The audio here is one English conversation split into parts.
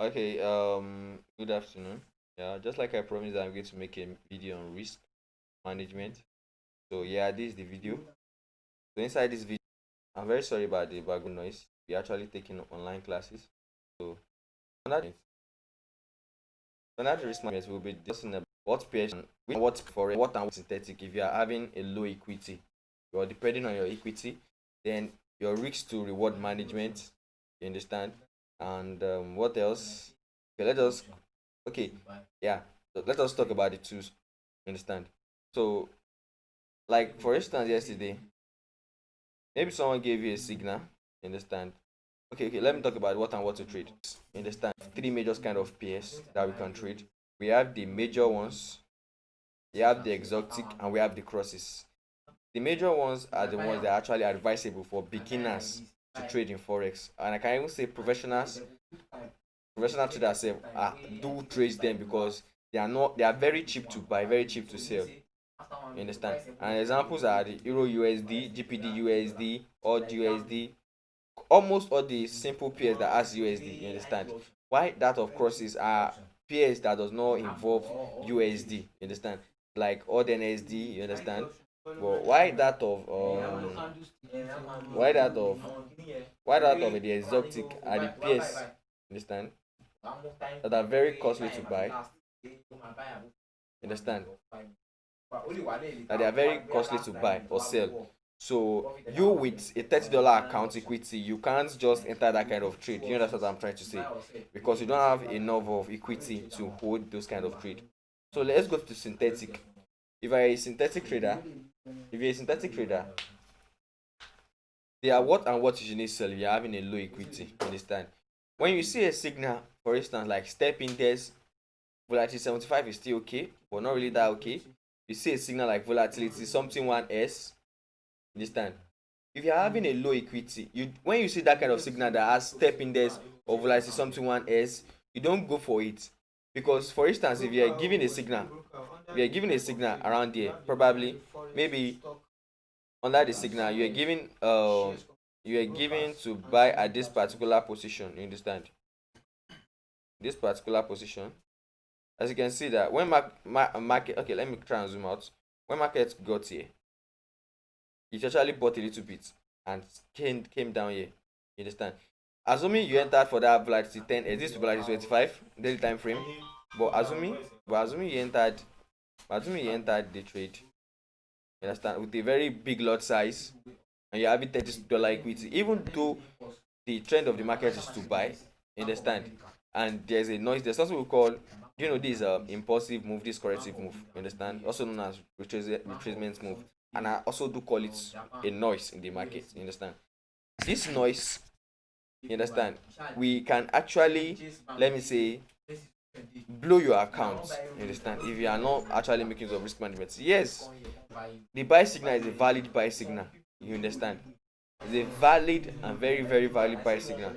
Okay, good afternoon. Yeah, just like I promised, I'm going to make a video on risk management. So yeah, this is the video. So inside this video, I'm very sorry about the background noise. We're actually taking online classes. So under that, under the risk management, we'll be discussing about what pairs and what for what and what synthetic. If you are having a low equity, or depending on your equity, then your risk to reward management. You understand? And what else? Okay, let us. Okay, yeah. So let us talk about the tools. You understand? So, like for instance, yesterday, maybe someone gave you a signal. You understand? Okay. Let me talk about what and what to trade. You understand? Three major kind of pairs that we can trade. We have the major ones, we have the exotic, and we have the crosses. The major ones are the ones that are actually advisable for beginners to trade in forex, and I can even say professional traders say do trade them because they are very cheap to buy, very cheap to sell. You understand? And examples are the Euro USD, GPD USD, odd USD, almost all the simple pairs that has USD. You understand? Why that of crosses are pairs that does not involve USD. You understand? Like odd NSD. You understand? But why that of the exotic are the pairs. You understand? That are very costly to buy. You understand? That they are very costly to buy or sell. So you with a $30 account equity, you can't just enter that kind of trade. You know that's what I'm trying to say. Because you don't have enough of equity to hold those kind of trade. So let's go to synthetic. If you're a synthetic trader, if you're a synthetic trader, they are what and what you should need to sell if you're having a low equity. You understand? When you see a signal, for instance, like step index, volatility 75 is still okay, but not really that okay. You see a signal like volatility something 1s. Understand? If you're having a low equity, you when you see that kind of signal that has step index or volatility something 1s, you don't go for it. Because for instance, if you're giving a signal around there, probably maybe under the signal you are giving to buy at this particular position. You understand? This particular position. As you can see that when market, okay, let me try and zoom out. When market got here, it actually bought a little bit and came down here. You understand? Assuming you entered for that volatility 10, this volatility 25 daily time frame, but assuming you entered the trade, you understand, with a very big lot size, and you're having $30 equity, even though the trend of the market is to buy. You understand? And there's a noise. There's something we call, this impulsive move, this corrective move. You understand? Also known as retracement move. And I also do call it a noise in the market. You understand? This noise, you understand, we can actually, let me say, blow your account. You understand? If you are not actually making some risk management. Yes, the buy signal is a valid buy signal. You understand? It's a valid and very, very valid buy signal.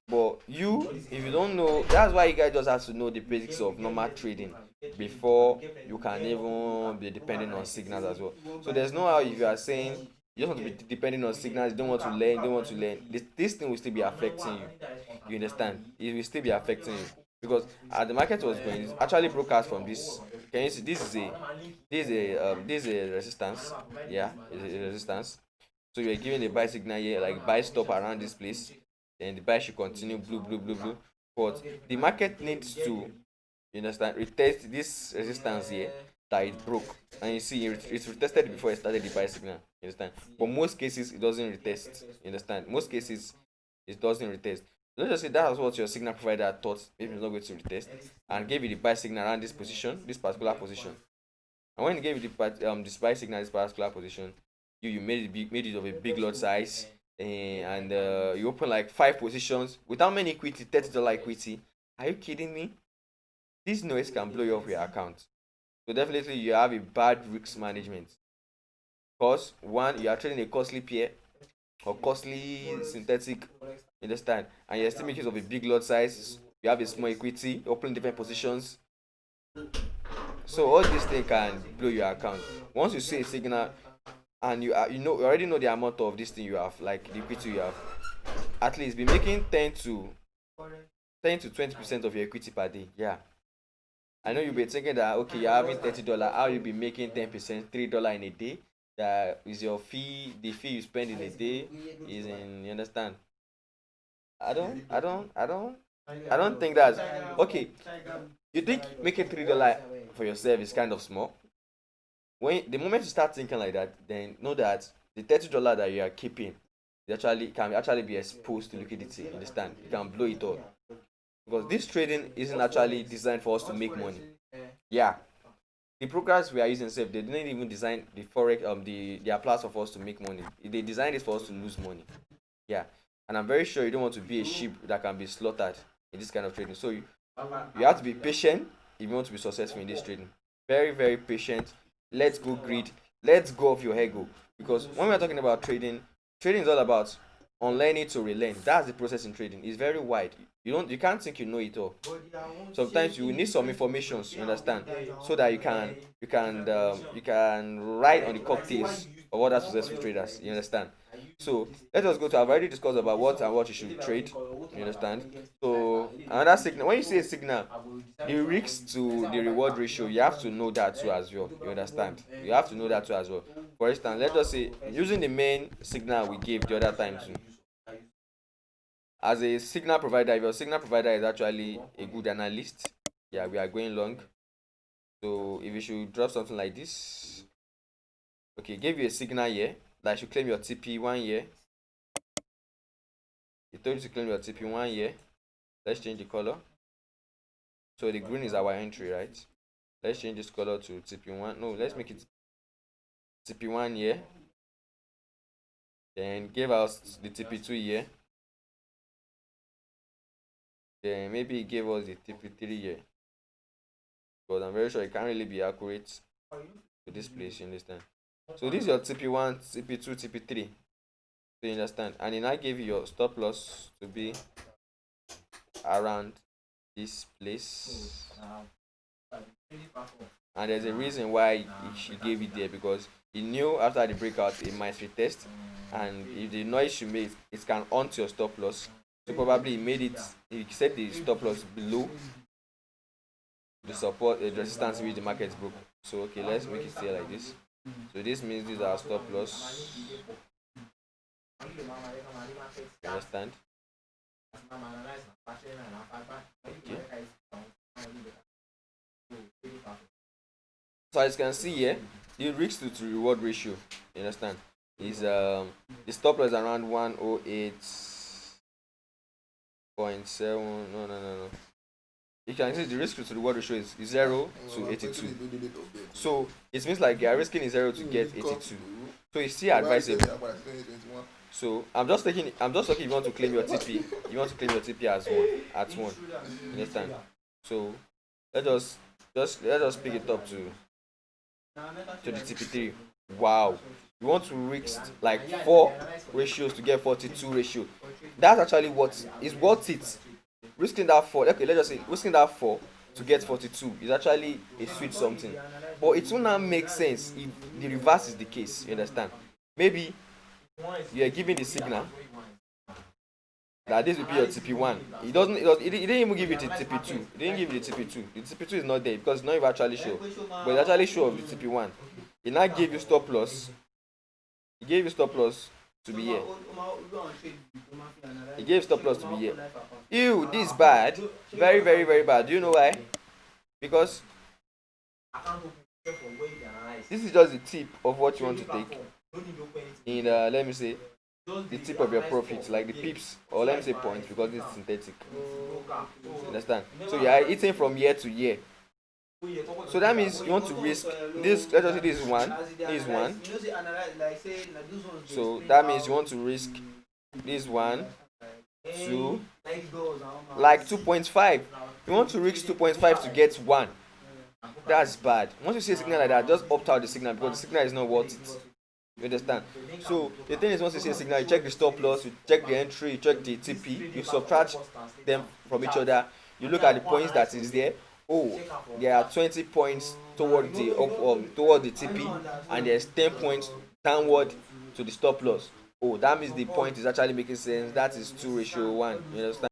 But if you don't know, that's why you guys just have to know the basics of normal trading before you can even be depending on signals as well. So there's no how if you are saying you just want to be depending on signals, you don't want to learn, you don't want to learn. This thing will still be affecting you. You understand? It will still be affecting you because as the market was going, it's actually broadcast from this. Can you see? This is a resistance. Yeah, it's a resistance. So you're giving a buy signal here, like buy stop around this place, then the buy should continue blue, blue, blue, blue. But the market needs to, you understand, retest this resistance here that it broke. And you see, it's retested before it started the buy signal. You understand? But most cases, it doesn't retest. You understand? Most cases, it doesn't retest. Let's just say that was what your signal provider thought maybe it's not going to retest and gave you the buy signal around this position, this particular position. And when he gave you this buy signal, this particular position, you made it of a big lot size, and you open like 5 positions without many equity, $30 equity. Are you kidding me? This noise can blow you off your account. So definitely you have a bad risk management. Because one, you are trading a costly pair or costly synthetic, you understand, and you're still making use of a big lot size. You have a small equity, opening different positions. So all these things can blow your account. Once you see a signal and you already know the amount of this thing you have, like the equity you have, at least be making 10 to 20% of your equity per day. Yeah. I know you'll be thinking that okay, you're having $30, how you be making 10%, $3 in a day. That is your fee, the fee you spend in a day is in, you understand? I don't think that's okay. You think making $3 for yourself is kind of small? When the moment you start thinking like that, then know that the $30 that you are keeping can actually be exposed to liquidity. You understand? You can blow it all because this trading isn't actually designed for us to make money. Yeah, the programs we are using safe, they didn't even design the forex their platform for us to make money. They designed it for us to lose money. Yeah, and I'm very sure you don't want to be a sheep that can be slaughtered in this kind of trading. So you have to be patient if you want to be successful in this trading. Very, very patient. Let's go greed. Let's go off your ego. Because when we're talking about trading, trading is all about unlearning to relearn. That's the process in trading. It's very wide. You can't think you know it all. Sometimes you need some informations, you understand, so that you can write on the cocktails of other successful traders. You understand? So let us go to. I've already discussed about what and what you should trade. You understand? So another signal. When you say a signal, the risk to the reward ratio, you have to know that too as well. You understand? You have to know that too as well. For instance, let us say using the main signal we gave the other time too. As a signal provider, if your signal provider is actually a good analyst, yeah, we are going long. So if you should drop something like this, okay, give you a signal here that you should claim your TP 1 year. It told you to claim your TP 1 year. Let's change the color. So the green is our entry, right? Let's change this color to TP1. No, let's make it TP 1 year. Then give us the TP 2 year. Then maybe give us the TP 3 year. Because I'm very sure it can't really be accurate to this place, you understand? So this is your TP1, TP2, TP3. So you understand? And then I gave you your stop loss to be around this place. And there's a reason why she gave it there, because he knew after the breakout it might retest, and if the noise she made, it can haunt your stop loss. So probably he set the stop loss below the support, the resistance which the market broke. So okay, let's make it stay like this. So this means these are stop loss. You understand? Okay. So as you can see here, the risk to reward ratio, you understand, is the stop loss around 108.7. No. You can see the risk to reward ratio is 0 to 82. So it means like you are risking 0 to get 82. So it's still advisable. So I'm just talking if you want to claim your TP. You want to claim your TP as one. You understand? So let us pick it up to the TP3. Wow. You want to risk like 4 ratios to get 42 ratio. That's actually what is worth it. Risking that 4, okay, let's just say risking that 4 to get 42 is actually a sweet something. But it will not make sense if the reverse is the case. You understand? Maybe you are giving the signal that this will be your TP1. It didn't even give you the TP2. It didn't give you the TP2. The TP2 is not there because it's not even actually sure. But it's actually sure of the TP1. It now gave you stop loss. It gave you stop loss to be here. It gave stop loss to be here. Ew, this is bad. Very, very, very bad. Do you know why? Because this is just the tip of what you want to take in let me say the tip of your profits, like the pips, or let me say points, because it's synthetic. You understand? So you are eating from year to year. So that means you want to risk this. Let us say this is one. So that means you want to risk this 1, 2, like 2.5. You want to risk 2.5 to get 1. That's bad. Once you see a signal like that, just opt out the signal because the signal is not worth it. You understand? So the thing is, once you see a signal, you check the stop loss, you check the entry, you check the TP, you subtract them from each other, you look at the points that is there. Oh, there are 20 points toward the TP, and there's 10 points downward to the stop loss. Oh, that means the point is actually making sense. That is 2:1. You understand?